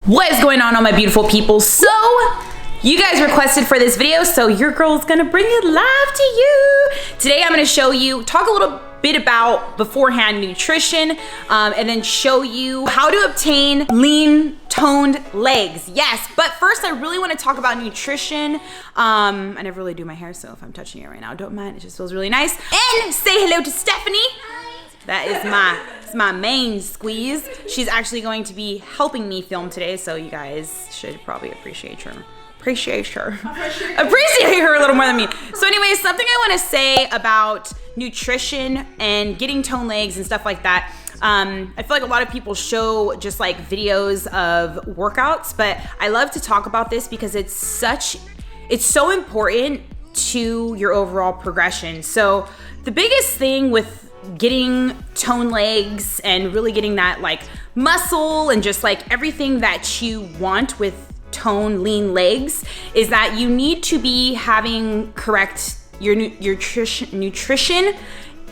What is going on, all my beautiful people? So you guys requested for this video, so your girl's gonna bring it live to you. Today I'm gonna show you, talk a little bit about beforehand nutrition, and then show you how to obtain lean toned legs. Yes, but first I really want to talk about nutrition. I never really do my hair, so if I'm touching it right now, don't mind, it just feels really nice. And say hello to Stephanie. That is my main squeeze. She's actually going to be helping me film today, so you guys should probably appreciate her a little more than me. So anyways, something I want to say about nutrition and getting toned legs and stuff like that. I feel like a lot of people show just like videos of workouts, but I love to talk about this because it's so important to your overall progression. So the biggest thing with getting toned legs and really getting that like muscle and just like everything that you want with toned lean legs is that you need to be having your nutrition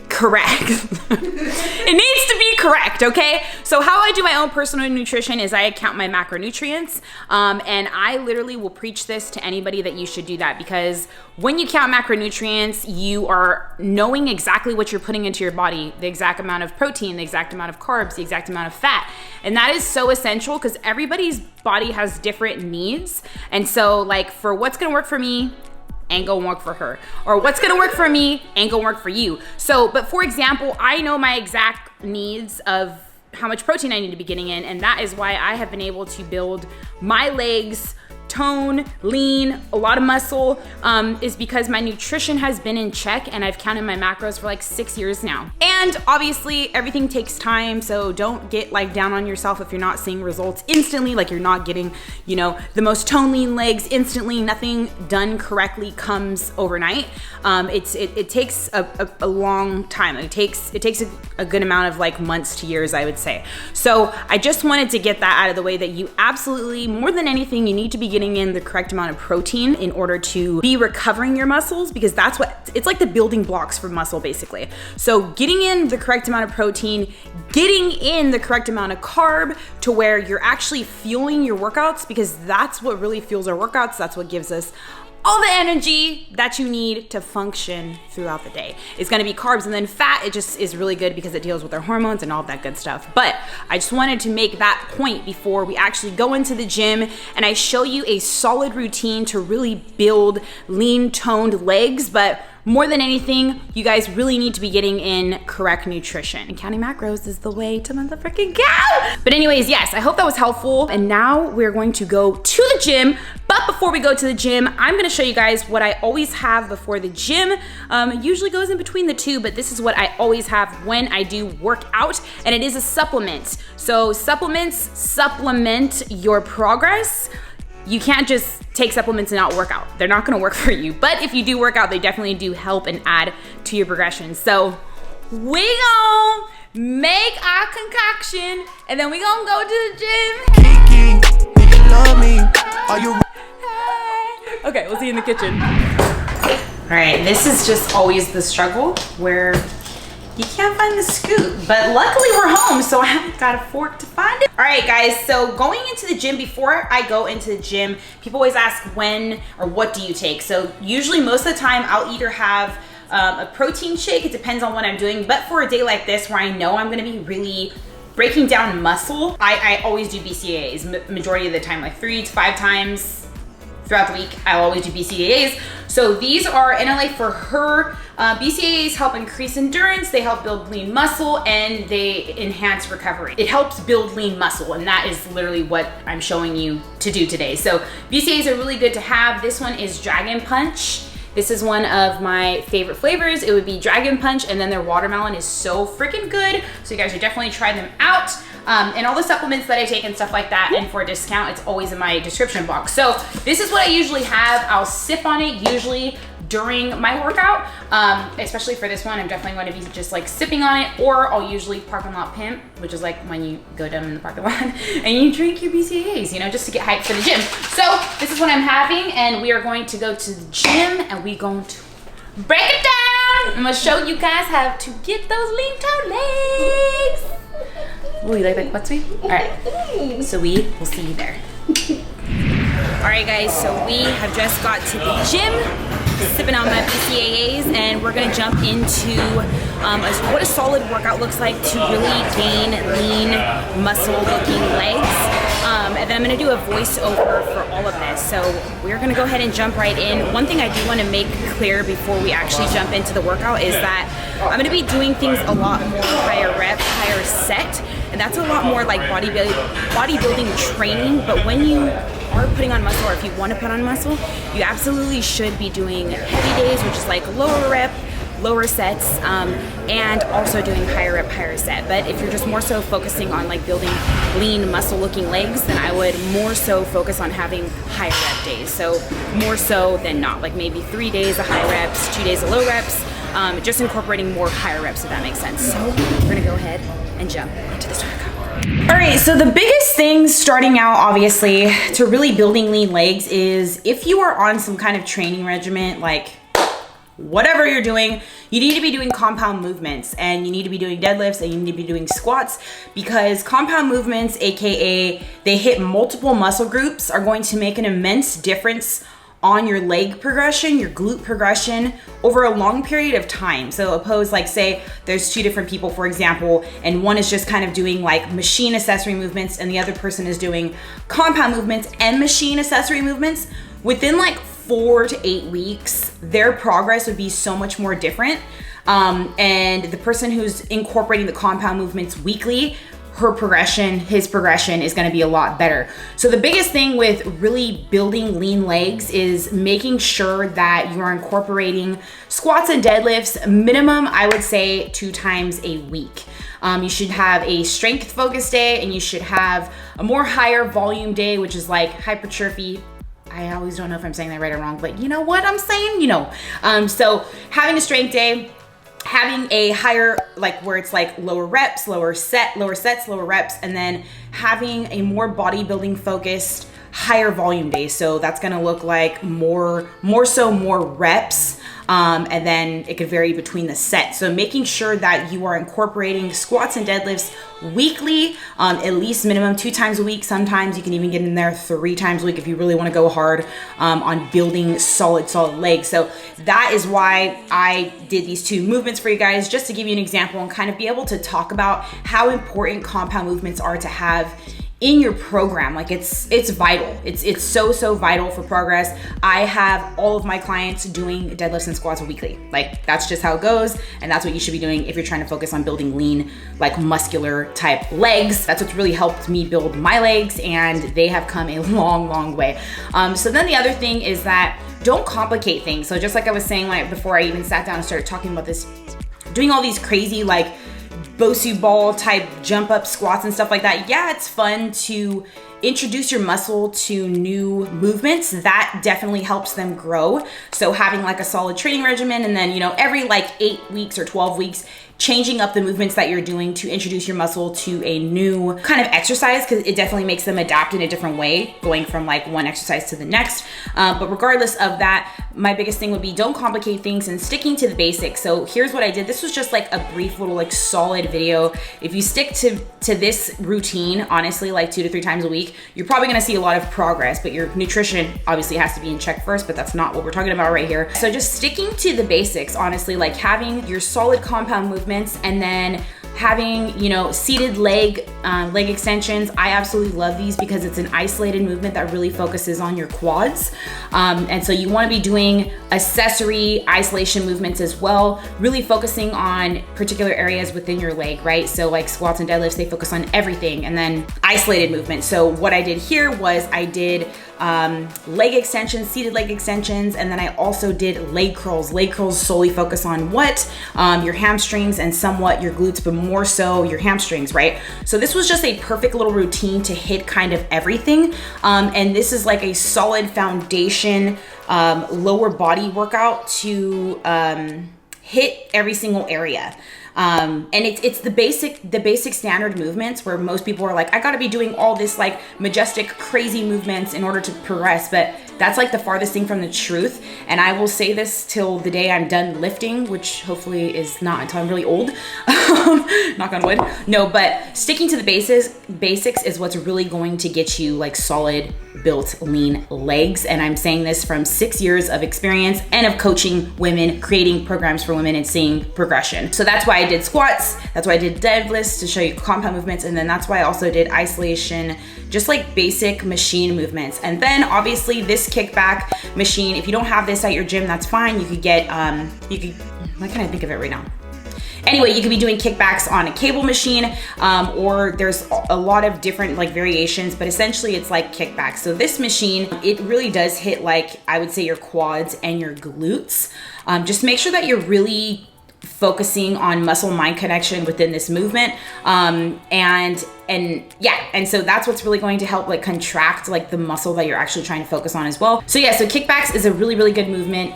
correct. It needs to be correct, okay? So how I do my own personal nutrition is I count my macronutrients, and I literally will preach this to anybody that you should do that, because when you count macronutrients, you are knowing exactly what you're putting into your body, the exact amount of protein, the exact amount of carbs, the exact amount of fat. And that is so essential because everybody's body has different needs. And so like for what's gonna work for me, ain't gonna work for her, or what's gonna work for me ain't gonna work for you. So, but for example, I know my exact needs of how much protein I need to be getting in, and that is why I have been able to build my legs tone, lean, a lot of muscle, is because my nutrition has been in check and I've counted my macros for like 6 years now. And obviously everything takes time, so don't get like down on yourself if you're not seeing results instantly, like you're not getting, you know, the most tone lean legs instantly. Nothing done correctly comes overnight. It takes a long time. It takes a good amount of like months to years, I would say. So I just wanted to get that out of the way, that you absolutely, more than anything, you need to be getting in the correct amount of protein in order to be recovering your muscles, because that's what, it's like the building blocks for muscle basically. So getting in the correct amount of protein, getting in the correct amount of carb to where you're actually fueling your workouts, because that's what really fuels our workouts. That's what gives us all the energy that you need to function throughout the day. It's gonna be carbs, and then fat, it just is really good because it deals with our hormones and all of that good stuff. But I just wanted to make that point before we actually go into the gym and I show you a solid routine to really build lean toned legs. But more than anything, you guys really need to be getting in correct nutrition. And counting macros is the way to motherfucking go. But anyways, yes, I hope that was helpful. And now we're going to go to the gym. But before we go to the gym, I'm gonna show you guys what I always have before the gym. It usually goes in between the two, but this is what I always have when I do work out, and it is a supplement. So supplements supplement your progress. You can't just take supplements and not work out. They're not gonna work for you. But if you do work out, they definitely do help and add to your progression. So we gonna make our concoction and then we gonna go to the gym. Kiki, you love me. Are you? Okay, we'll see you in the kitchen. All right, this is just always the struggle where you can't find the scoop, but luckily we're home, so I haven't got a fork to find it. All right, guys, so going into the gym, before I go into the gym, people always ask when or what do you take? So usually most of the time I'll either have a protein shake, it depends on what I'm doing, but for a day like this where I know I'm gonna be really breaking down muscle, I always do BCAAs, majority of the time, like 3 to 5 times throughout the week, I'll always do BCAAs. So these are, and I like for her, BCAAs help increase endurance, they help build lean muscle, and they enhance recovery. It helps build lean muscle, and that is literally what I'm showing you to do today. So BCAAs are really good to have. This one is Dragon Punch. This is one of my favorite flavors. It would be Dragon Punch, and then their watermelon is so freaking good. So you guys should definitely try them out. And all the supplements that I take and stuff like that, and for a discount, it's always in my description box. So this is what I usually have. I'll sip on it usually during my workout, especially for this one. I'm definitely going to be just like sipping on it, or I'll usually parking lot pimp, which is like when you go down in the parking lot and you drink your BCAAs, you know, just to get hyped for the gym. So this is what I'm having, and we are going to go to the gym and we're going to break it down. I'm gonna show you guys how to get those lean toe legs. Oh, you like that butt sweep? All right, so we will see you there. All right, guys, so we have just got to the gym, sipping on my BCAAs, and we're gonna jump into what a solid workout looks like to really gain lean, muscle-looking legs. And then I'm gonna do a voiceover for all of this. So we're gonna go ahead and jump right in. One thing I do wanna make clear before we actually jump into the workout is that I'm gonna be doing things a lot more higher rep, higher set, and that's a lot more like bodybuilding training. But when you are putting on muscle, or if you want to put on muscle, you absolutely should be doing heavy days, which is like lower rep, lower sets, and also doing higher rep, higher set. But if you're just more so focusing on like building lean muscle looking legs, then I would more so focus on having higher rep days. So more so than not, like maybe 3 days of high reps, 2 days of low reps, just incorporating more higher reps, if that makes sense. So we're gonna go ahead and jump into this workout. All right, so the biggest thing starting out, obviously, to really building lean legs is if you are on some kind of training regimen, like whatever you're doing, you need to be doing compound movements, and you need to be doing deadlifts, and you need to be doing squats, because compound movements, AKA they hit multiple muscle groups, are going to make an immense difference on your leg progression, your glute progression over a long period of time. So oppose, like say there's 2 different people, for example, and one is just kind of doing like machine accessory movements and the other person is doing compound movements and machine accessory movements. Within like 4 to 8 weeks, their progress would be so much more different. And the person who's incorporating the compound movements weekly, his progression is gonna be a lot better. So the biggest thing with really building lean legs is making sure that you are incorporating squats and deadlifts minimum, I would say 2 times a week. You should have a strength focused day, and you should have a more higher volume day, which is like hypertrophy. I always don't know if I'm saying that right or wrong, but you know what I'm saying, you know. So having a strength day, having a higher, like where it's like lower reps, lower sets, lower reps, and then having a more bodybuilding focused higher volume day. So that's gonna look like more reps, and then it could vary between the sets. So making sure that you are incorporating squats and deadlifts weekly, at least minimum 2 times a week. Sometimes you can even get in there 3 times a week if you really want to go hard on building solid legs. So that is why I did these 2 movements for you guys, just to give you an example and kind of be able to talk about how important compound movements are to have in your program. Like it's vital. It's so vital for progress. I have all of my clients doing deadlifts and squats weekly. Like that's just how it goes, and that's what you should be doing if you're trying to focus on building lean, like muscular type legs. That's what's really helped me build my legs, and they have come a long way. So then the other thing is that don't complicate things. So just like I was saying, like before I even sat down and started talking about this, doing all these crazy like Bosu ball type jump up squats and stuff like that. Yeah, it's fun to introduce your muscle to new movements. That definitely helps them grow. So having like a solid training regimen, and then, you know, every like 8 weeks or 12 weeks, changing up the movements that you're doing to introduce your muscle to a new kind of exercise, because it definitely makes them adapt in a different way, going from like one exercise to the next. But regardless of that, my biggest thing would be don't complicate things and sticking to the basics. So here's what I did. This was just like a brief little like solid video. If you stick to this routine, honestly, like 2 to 3 times a week, you're probably gonna see a lot of progress, but your nutrition obviously has to be in check first, but that's not what we're talking about right here. So just sticking to the basics, honestly, like having your solid compound movements, and then having, you know, seated leg extensions. I absolutely love these because it's an isolated movement that really focuses on your quads. And so you want to be doing accessory isolation movements as well, really focusing on particular areas within your leg, right? So like squats and deadlifts, they focus on everything, and then isolated movements. So what I did here was I did leg extensions, seated leg extensions, and then I also did leg curls. Leg curls solely focus on what? Your hamstrings and somewhat your glutes, but more so your hamstrings, right? So this was just a perfect little routine to hit kind of everything. And this is like a solid foundation, lower body workout to hit every single area. And it's the basic standard movements where most people are like, I gotta be doing all this like majestic, crazy movements in order to progress. But that's like the farthest thing from the truth. And I will say this till the day I'm done lifting, which hopefully is not until I'm really old. Knock on wood. No, but sticking to the basics is what's really going to get you like solid, built, lean legs. And I'm saying this from 6 years of experience and of coaching women, creating programs for women and seeing progression. So that's why I did squats. That's why I did deadlifts to show you compound movements. And then that's why I also did isolation, just like basic machine movements. And then obviously this kickback machine, if you don't have this at your gym, that's fine. You could get, why can't I think of it right now? Anyway, you could be doing kickbacks on a cable machine, or there's a lot of different like variations, but essentially it's like kickbacks. So this machine, it really does hit like, I would say your quads and your glutes. Just make sure that you're really focusing on muscle mind connection within this movement. And so that's what's really going to help like contract like the muscle that you're actually trying to focus on as well. So yeah, so kickbacks is a really, really good movement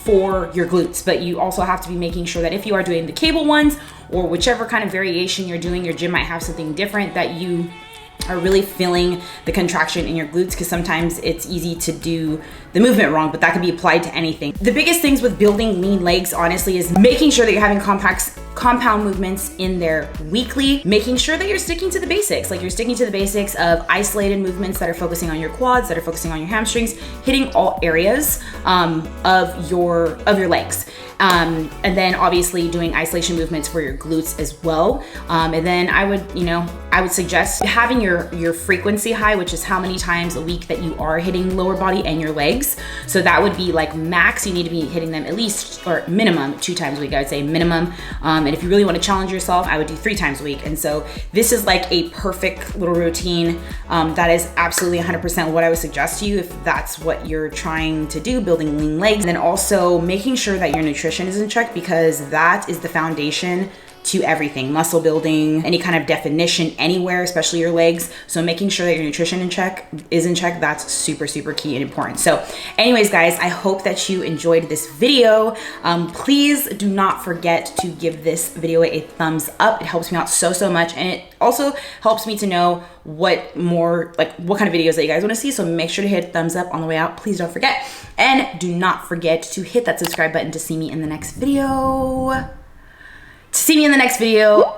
for your glutes, but you also have to be making sure that if you are doing the cable ones or whichever kind of variation you're doing, your gym might have something different, that you are really feeling the contraction in your glutes, because sometimes it's easy to do the movement wrong, but that can be applied to anything. The biggest things with building lean legs, honestly, is making sure that you're having compound movements in there weekly, making sure that you're sticking to the basics. Like you're sticking to the basics of isolated movements that are focusing on your quads, that are focusing on your hamstrings, hitting all areas of your legs. And then obviously doing isolation movements for your glutes as well. And then I would suggest having your frequency high, which is how many times a week that you are hitting lower body and your legs. So that would be like max, you need to be hitting them at least, or minimum 2 times a week, I would say minimum. And if you really want to challenge yourself, I would do 3 times a week. And so this is like a perfect little routine that is absolutely 100% what I would suggest to you if that's what you're trying to do, building lean legs. And then also making sure that your nutrition is in check, because that is the foundation to everything, muscle building, any kind of definition anywhere, especially your legs. So making sure that your nutrition is in check, that's super, super key and important. So anyways, guys, I hope that you enjoyed this video. Please do not forget to give this video a thumbs up. It helps me out so, so much. And it also helps me to know what kind of videos that you guys want to see. So make sure to hit thumbs up on the way out. Please don't forget. And do not forget to hit that subscribe button to see me in the next video.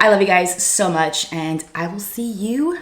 I love you guys so much, and I will see you